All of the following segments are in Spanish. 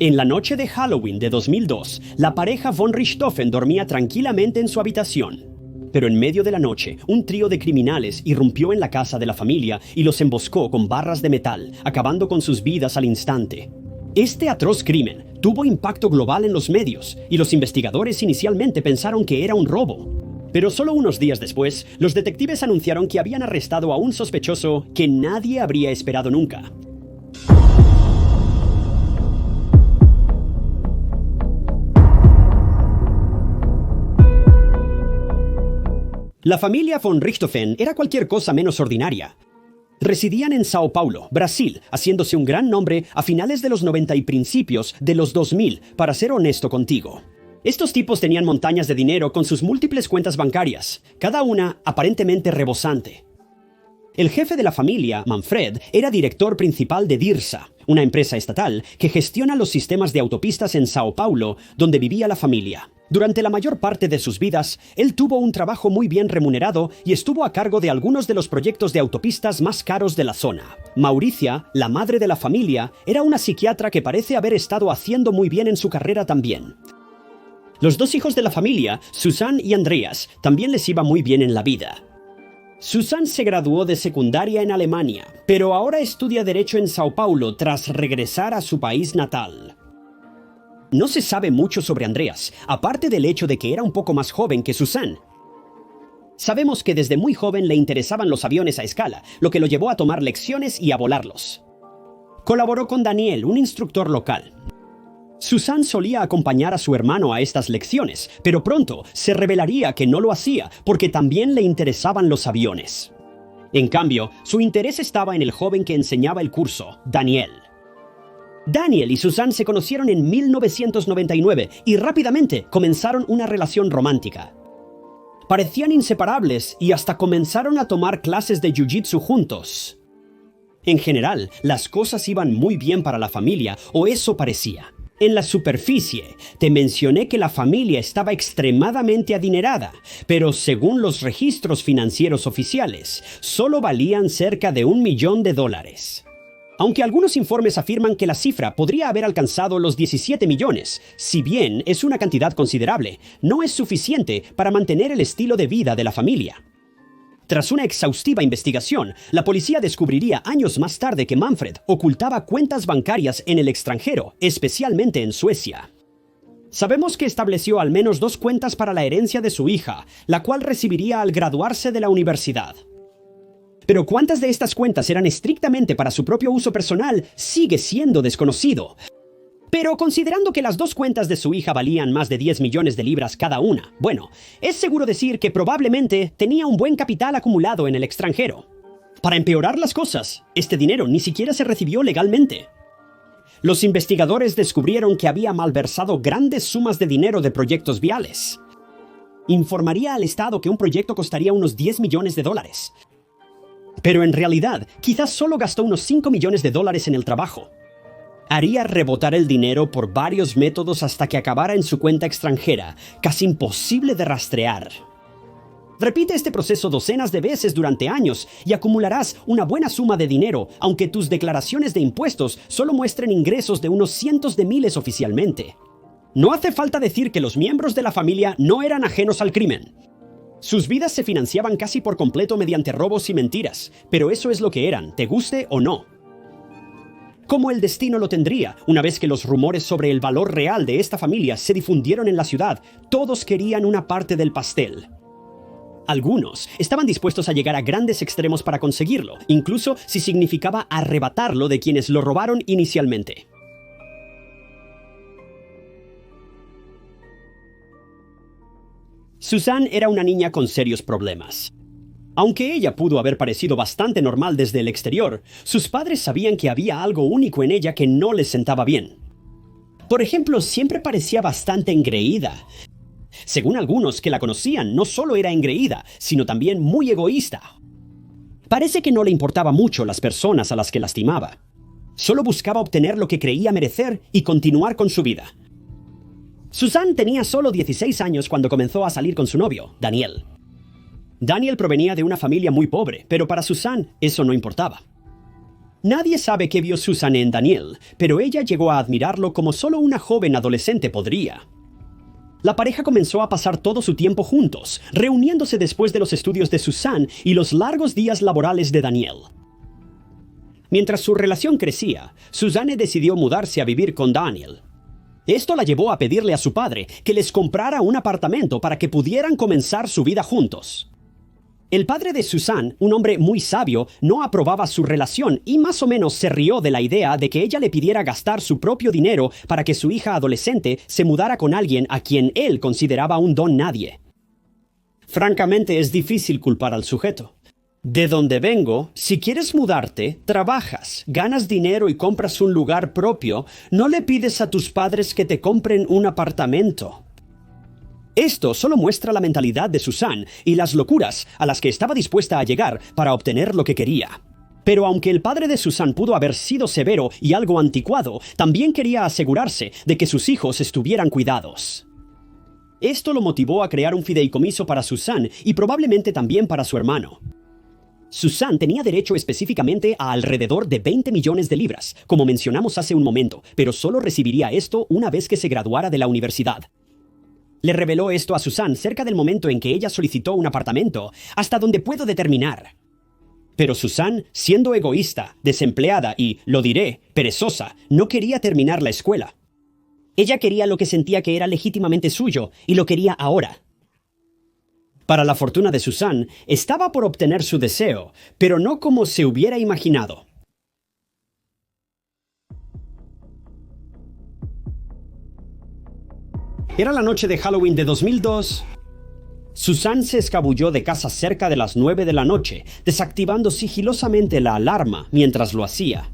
En la noche de Halloween de 2002, la pareja von Richthofen dormía tranquilamente en su habitación. Pero en medio de la noche, un trío de criminales irrumpió en la casa de la familia y los emboscó con barras de metal, acabando con sus vidas al instante. Este atroz crimen tuvo impacto global en los medios y los investigadores inicialmente pensaron que era un robo. Pero solo unos días después, los detectives anunciaron que habían arrestado a un sospechoso que nadie habría esperado nunca. La familia von Richthofen era cualquier cosa menos ordinaria. Residían en Sao Paulo, Brasil, haciéndose un gran nombre a finales de los 90 y principios de los 2000, para ser honesto contigo. Estos tipos tenían montañas de dinero con sus múltiples cuentas bancarias, cada una aparentemente rebosante. El jefe de la familia, Manfred, era director principal de Dirsa, una empresa estatal que gestiona los sistemas de autopistas en Sao Paulo, donde vivía la familia. Durante la mayor parte de sus vidas, él tuvo un trabajo muy bien remunerado y estuvo a cargo de algunos de los proyectos de autopistas más caros de la zona. Mauricia, la madre de la familia, era una psiquiatra que parece haber estado haciendo muy bien en su carrera también. Los dos hijos de la familia, Susanne y Andreas, también les iba muy bien en la vida. Susanne se graduó de secundaria en Alemania, pero ahora estudia Derecho en Sao Paulo tras regresar a su país natal. No se sabe mucho sobre Andreas, aparte del hecho de que era un poco más joven que Susanne. Sabemos que desde muy joven le interesaban los aviones a escala, lo que lo llevó a tomar lecciones y a volarlos. Colaboró con Daniel, un instructor local. Susanne solía acompañar a su hermano a estas lecciones, pero pronto se revelaría que no lo hacía porque también le interesaban los aviones. En cambio, su interés estaba en el joven que enseñaba el curso, Daniel. Daniel y Susanne se conocieron en 1999 y rápidamente comenzaron una relación romántica. Parecían inseparables y hasta comenzaron a tomar clases de jiu-jitsu juntos. En general, las cosas iban muy bien para la familia, o eso parecía. En la superficie, te mencioné que la familia estaba extremadamente adinerada, pero según los registros financieros oficiales, solo valían cerca de $1 millón. Aunque algunos informes afirman que la cifra podría haber alcanzado los 17 millones, si bien es una cantidad considerable, no es suficiente para mantener el estilo de vida de la familia. Tras una exhaustiva investigación, la policía descubriría años más tarde que Manfred ocultaba cuentas bancarias en el extranjero, especialmente en Suecia. Sabemos que estableció al menos 2 cuentas para la herencia de su hija, la cual recibiría al graduarse de la universidad. Pero cuántas de estas cuentas eran estrictamente para su propio uso personal sigue siendo desconocido. Pero considerando que las 2 cuentas de su hija valían más de 10 millones de libras cada una, bueno, es seguro decir que probablemente tenía un buen capital acumulado en el extranjero. Para empeorar las cosas, este dinero ni siquiera se recibió legalmente. Los investigadores descubrieron que había malversado grandes sumas de dinero de proyectos viales. Informaría al Estado que un proyecto costaría unos $10 millones. Pero en realidad, quizás solo gastó unos $5 millones en el trabajo. Haría rebotar el dinero por varios métodos hasta que acabara en su cuenta extranjera, casi imposible de rastrear. Repite este proceso docenas de veces durante años y acumularás una buena suma de dinero, aunque tus declaraciones de impuestos solo muestren ingresos de unos cientos de miles oficialmente. No hace falta decir que los miembros de la familia no eran ajenos al crimen. Sus vidas se financiaban casi por completo mediante robos y mentiras, pero eso es lo que eran, te guste o no. Como el destino lo tendría, una vez que los rumores sobre el valor real de esta familia se difundieron en la ciudad, todos querían una parte del pastel. Algunos estaban dispuestos a llegar a grandes extremos para conseguirlo, incluso si significaba arrebatarlo de quienes lo robaron inicialmente. Susanne era una niña con serios problemas. Aunque ella pudo haber parecido bastante normal desde el exterior, sus padres sabían que había algo único en ella que no les sentaba bien. Por ejemplo, siempre parecía bastante engreída. Según algunos que la conocían, no solo era engreída, sino también muy egoísta. Parece que no le importaba mucho las personas a las que lastimaba. Solo buscaba obtener lo que creía merecer y continuar con su vida. Susanne tenía solo 16 años cuando comenzó a salir con su novio, Daniel. Daniel provenía de una familia muy pobre, pero para Susanne eso no importaba. Nadie sabe qué vio Susan en Daniel, pero ella llegó a admirarlo como solo una joven adolescente podría. La pareja comenzó a pasar todo su tiempo juntos, reuniéndose después de los estudios de Susan y los largos días laborales de Daniel. Mientras su relación crecía, Susanne decidió mudarse a vivir con Daniel. Esto la llevó a pedirle a su padre que les comprara un apartamento para que pudieran comenzar su vida juntos. El padre de Susan, un hombre muy sabio, no aprobaba su relación y más o menos se rió de la idea de que ella le pidiera gastar su propio dinero para que su hija adolescente se mudara con alguien a quien él consideraba un don nadie. Francamente, es difícil culpar al sujeto. De donde vengo, si quieres mudarte, trabajas, ganas dinero y compras un lugar propio, no le pides a tus padres que te compren un apartamento. Esto solo muestra la mentalidad de Susan y las locuras a las que estaba dispuesta a llegar para obtener lo que quería. Pero aunque el padre de Susan pudo haber sido severo y algo anticuado, también quería asegurarse de que sus hijos estuvieran cuidados. Esto lo motivó a crear un fideicomiso para Susan y probablemente también para su hermano. Susan tenía derecho específicamente a alrededor de 20 millones de libras, como mencionamos hace un momento, pero solo recibiría esto una vez que se graduara de la universidad. Le reveló esto a Susan cerca del momento en que ella solicitó un apartamento, hasta donde puedo determinar. Pero Susan, siendo egoísta, desempleada y, lo diré, perezosa, no quería terminar la escuela. Ella quería lo que sentía que era legítimamente suyo, y lo quería ahora. Para la fortuna de Susan, estaba por obtener su deseo, pero no como se hubiera imaginado. Era la noche de Halloween de 2002. Susan se escabulló de casa cerca de las 9 de la noche, desactivando sigilosamente la alarma mientras lo hacía.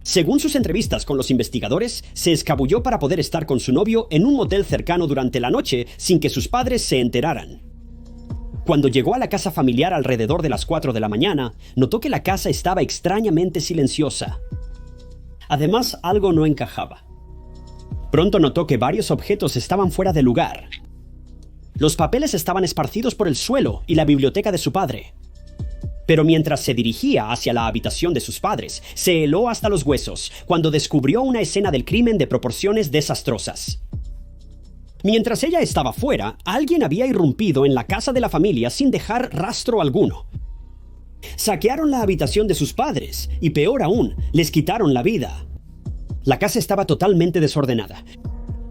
Según sus entrevistas con los investigadores, se escabulló para poder estar con su novio en un motel cercano durante la noche sin que sus padres se enteraran. Cuando llegó a la casa familiar alrededor de las 4 de la mañana, notó que la casa estaba extrañamente silenciosa. Además, algo no encajaba. Pronto notó que varios objetos estaban fuera de lugar. Los papeles estaban esparcidos por el suelo y la biblioteca de su padre. Pero mientras se dirigía hacia la habitación de sus padres, se heló hasta los huesos cuando descubrió una escena del crimen de proporciones desastrosas. Mientras ella estaba fuera, alguien había irrumpido en la casa de la familia sin dejar rastro alguno. Saquearon la habitación de sus padres y, peor aún, les quitaron la vida. La casa estaba totalmente desordenada.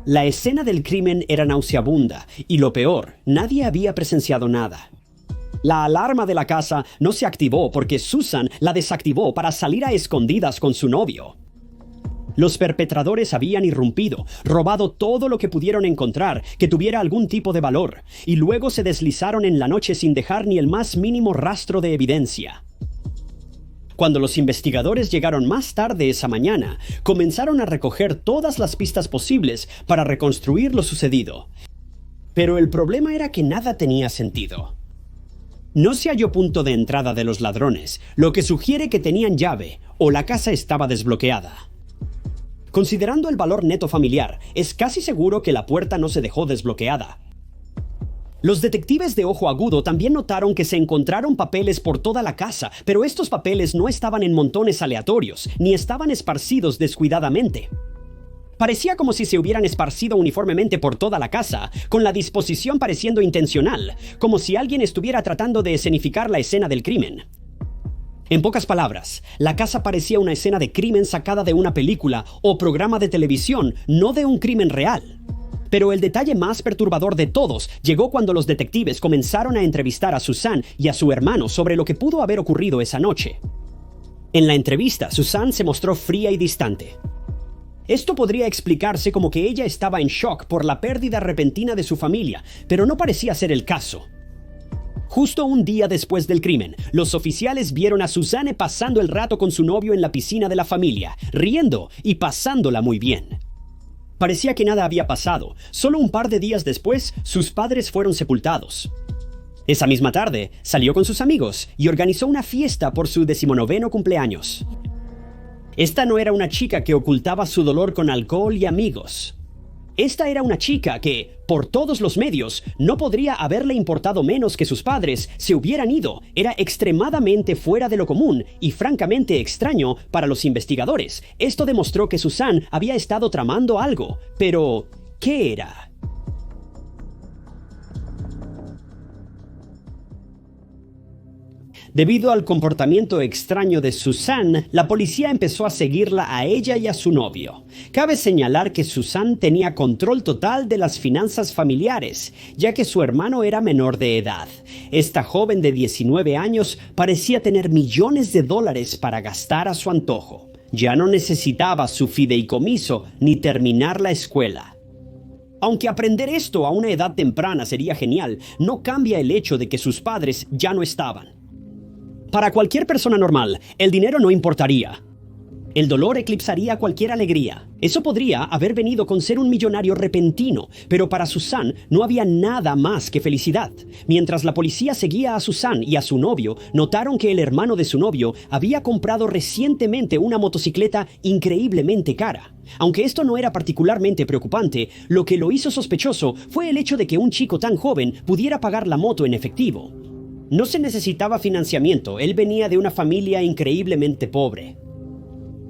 La escena del crimen era nauseabunda y, lo peor, nadie había presenciado nada. La alarma de la casa no se activó porque Susan la desactivó para salir a escondidas con su novio. Los perpetradores habían irrumpido, robado todo lo que pudieron encontrar que tuviera algún tipo de valor, y luego se deslizaron en la noche sin dejar ni el más mínimo rastro de evidencia. Cuando los investigadores llegaron más tarde esa mañana, comenzaron a recoger todas las pistas posibles para reconstruir lo sucedido. Pero el problema era que nada tenía sentido. No se halló punto de entrada de los ladrones, lo que sugiere que tenían llave o la casa estaba desbloqueada. Considerando el valor neto familiar, es casi seguro que la puerta no se dejó desbloqueada. Los detectives de ojo agudo también notaron que se encontraron papeles por toda la casa, pero estos papeles no estaban en montones aleatorios, ni estaban esparcidos descuidadamente. Parecía como si se hubieran esparcido uniformemente por toda la casa, con la disposición pareciendo intencional, como si alguien estuviera tratando de escenificar la escena del crimen. En pocas palabras, la casa parecía una escena de crimen sacada de una película o programa de televisión, no de un crimen real. Pero el detalle más perturbador de todos llegó cuando los detectives comenzaron a entrevistar a Susan y a su hermano sobre lo que pudo haber ocurrido esa noche. En la entrevista, Susan se mostró fría y distante. Esto podría explicarse como que ella estaba en shock por la pérdida repentina de su familia, pero no parecía ser el caso. Justo un día después del crimen, los oficiales vieron a Susanne pasando el rato con su novio en la piscina de la familia, riendo y pasándola muy bien. Parecía que nada había pasado. Solo un par de días después, sus padres fueron sepultados. Esa misma tarde, salió con sus amigos y organizó una fiesta por su 19º cumpleaños. Esta no era una chica que ocultaba su dolor con alcohol y amigos. Esta era una chica que, por todos los medios, no podría haberle importado menos que sus padres se hubieran ido. Era extremadamente fuera de lo común y francamente extraño para los investigadores. Esto demostró que Susan había estado tramando algo. Pero, ¿qué era? Debido al comportamiento extraño de Susan, la policía empezó a seguirla a ella y a su novio. Cabe señalar que Susan tenía control total de las finanzas familiares, ya que su hermano era menor de edad. Esta joven de 19 años parecía tener millones de dólares para gastar a su antojo. Ya no necesitaba su fideicomiso ni terminar la escuela. Aunque aprender esto a una edad temprana sería genial, no cambia el hecho de que sus padres ya no estaban. Para cualquier persona normal, el dinero no importaría. El dolor eclipsaría cualquier alegría. Eso podría haber venido con ser un millonario repentino, pero para Susan no había nada más que felicidad. Mientras la policía seguía a Susan y a su novio, notaron que el hermano de su novio había comprado recientemente una motocicleta increíblemente cara. Aunque esto no era particularmente preocupante, lo que lo hizo sospechoso fue el hecho de que un chico tan joven pudiera pagar la moto en efectivo. No se necesitaba financiamiento, él venía de una familia increíblemente pobre.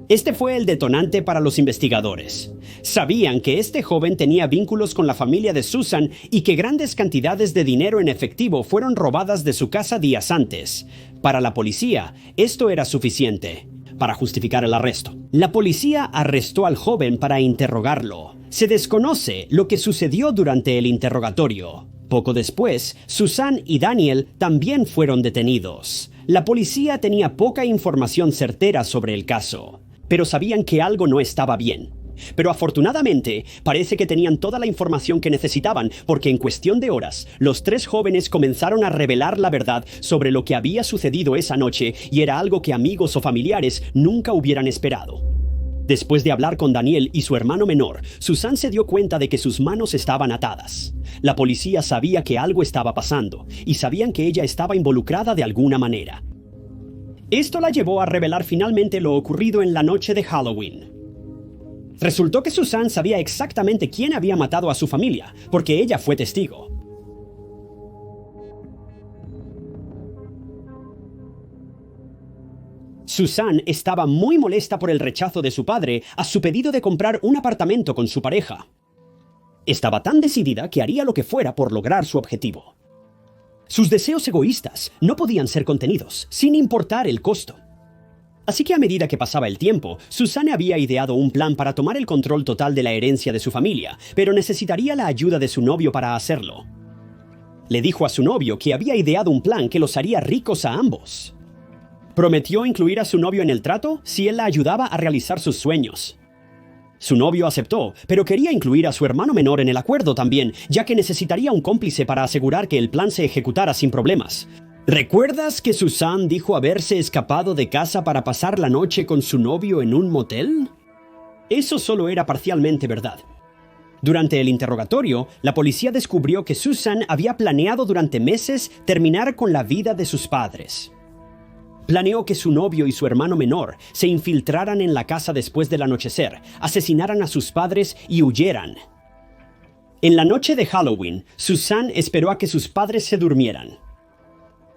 Este fue el detonante para los investigadores. Sabían que este joven tenía vínculos con la familia de Susan y que grandes cantidades de dinero en efectivo fueron robadas de su casa días antes. Para la policía, esto era suficiente para justificar el arresto. La policía arrestó al joven para interrogarlo. Se desconoce lo que sucedió durante el interrogatorio. Poco después, Susan y Daniel también fueron detenidos. La policía tenía poca información certera sobre el caso, pero sabían que algo no estaba bien. Pero afortunadamente, parece que tenían toda la información que necesitaban, porque en cuestión de horas, los tres jóvenes comenzaron a revelar la verdad sobre lo que había sucedido esa noche, y era algo que amigos o familiares nunca hubieran esperado. Después de hablar con Daniel y su hermano menor, Susan se dio cuenta de que sus manos estaban atadas. La policía sabía que algo estaba pasando, y sabían que ella estaba involucrada de alguna manera. Esto la llevó a revelar finalmente lo ocurrido en la noche de Halloween. Resultó que Susan sabía exactamente quién había matado a su familia, porque ella fue testigo. Susan estaba muy molesta por el rechazo de su padre a su pedido de comprar un apartamento con su pareja. Estaba tan decidida que haría lo que fuera por lograr su objetivo. Sus deseos egoístas no podían ser contenidos, sin importar el costo. Así que a medida que pasaba el tiempo, Susan había ideado un plan para tomar el control total de la herencia de su familia, pero necesitaría la ayuda de su novio para hacerlo. Le dijo a su novio que había ideado un plan que los haría ricos a ambos. Prometió incluir a su novio en el trato si él la ayudaba a realizar sus sueños. Su novio aceptó, pero quería incluir a su hermano menor en el acuerdo también, ya que necesitaría un cómplice para asegurar que el plan se ejecutara sin problemas. ¿Recuerdas que Susan dijo haberse escapado de casa para pasar la noche con su novio en un motel? Eso solo era parcialmente verdad. Durante el interrogatorio, la policía descubrió que Susan había planeado durante meses terminar con la vida de sus padres. Planeó que su novio y su hermano menor se infiltraran en la casa después del anochecer, asesinaran a sus padres y huyeran. En la noche de Halloween, Susan esperó a que sus padres se durmieran.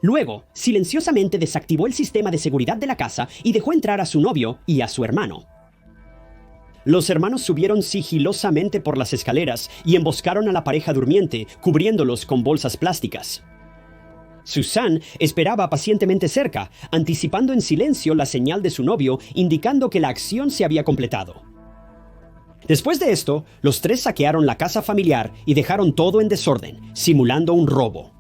Luego, silenciosamente desactivó el sistema de seguridad de la casa y dejó entrar a su novio y a su hermano. Los hermanos subieron sigilosamente por las escaleras y emboscaron a la pareja durmiente, cubriéndolos con bolsas plásticas. Susan esperaba pacientemente cerca, anticipando en silencio la señal de su novio, indicando que la acción se había completado. Después de esto, los tres saquearon la casa familiar y dejaron todo en desorden, simulando un robo.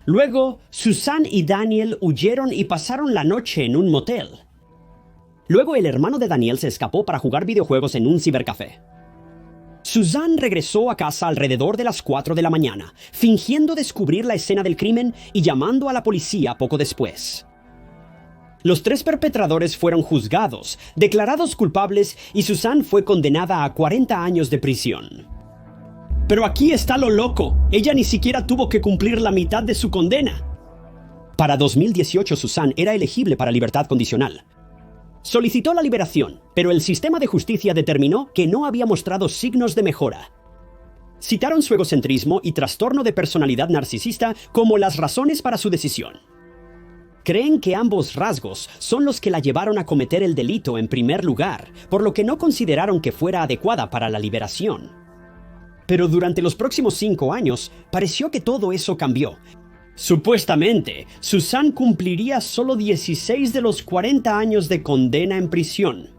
Luego, Susan y Daniel huyeron y pasaron la noche en un motel. Luego el hermano de Daniel se escapó para jugar videojuegos en un cibercafé. Susan regresó a casa alrededor de las 4 de la mañana, fingiendo descubrir la escena del crimen y llamando a la policía poco después. Los tres perpetradores fueron juzgados, declarados culpables y Susan fue condenada a 40 años de prisión. Pero aquí está lo loco, ella ni siquiera tuvo que cumplir la mitad de su condena. Para 2018 Susan era elegible para libertad condicional. Solicitó la liberación, pero el sistema de justicia determinó que no había mostrado signos de mejora. Citaron su egocentrismo y trastorno de personalidad narcisista como las razones para su decisión. Creen que ambos rasgos son los que la llevaron a cometer el delito en primer lugar, por lo que no consideraron que fuera adecuada para la liberación. Pero durante los próximos 5 años, pareció que todo eso cambió. Supuestamente, Suzanne cumpliría solo 16 de los 40 años de condena en prisión.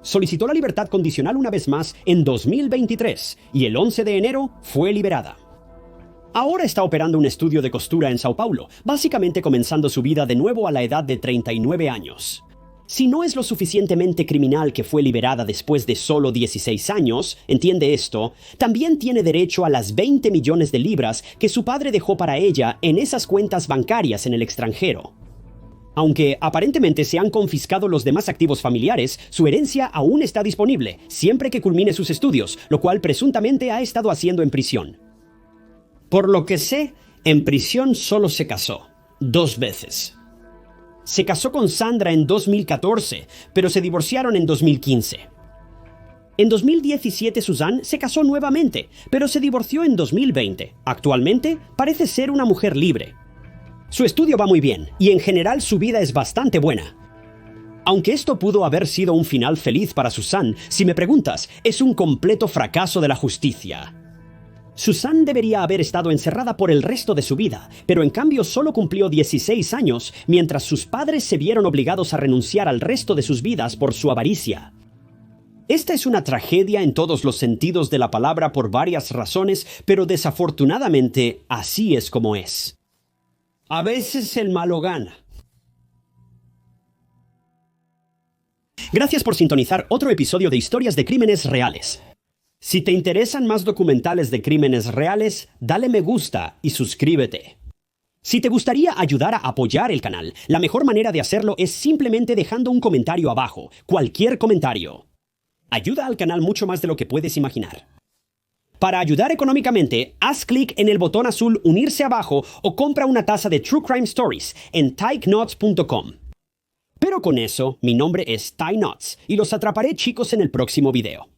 Solicitó la libertad condicional una vez más en 2023 y el 11 de enero fue liberada. Ahora está operando un estudio de costura en Sao Paulo, básicamente comenzando su vida de nuevo a la edad de 39 años. Si no es lo suficientemente criminal que fue liberada después de solo 16 años, entiende esto, también tiene derecho a las 20 millones de libras que su padre dejó para ella en esas cuentas bancarias en el extranjero. Aunque aparentemente se han confiscado los demás activos familiares, su herencia aún está disponible, siempre que culmine sus estudios, lo cual presuntamente ha estado haciendo en prisión. Por lo que sé, en prisión solo se casó 2 veces. Se casó con Sandra en 2014, pero se divorciaron en 2015. En 2017 Suzanne se casó nuevamente, pero se divorció en 2020. Actualmente parece ser una mujer libre. Su estudio va muy bien, y en general su vida es bastante buena. Aunque esto pudo haber sido un final feliz para Suzanne, si me preguntas, es un completo fracaso de la justicia. Suzanne debería haber estado encerrada por el resto de su vida, pero en cambio solo cumplió 16 años, mientras sus padres se vieron obligados a renunciar al resto de sus vidas por su avaricia. Esta es una tragedia en todos los sentidos de la palabra por varias razones, pero desafortunadamente así es como es. A veces el malo gana. Gracias por sintonizar otro episodio de Historias de Crímenes Reales. Si te interesan más documentales de crímenes reales, dale me gusta y suscríbete. Si te gustaría ayudar a apoyar el canal, la mejor manera de hacerlo es simplemente dejando un comentario abajo, cualquier comentario. Ayuda al canal mucho más de lo que puedes imaginar. Para ayudar económicamente, haz clic en el botón azul Unirse abajo o compra una taza de True Crime Stories en TykeKnots.com. Pero con eso, mi nombre es Ty Knots y los atraparé chicos en el próximo video.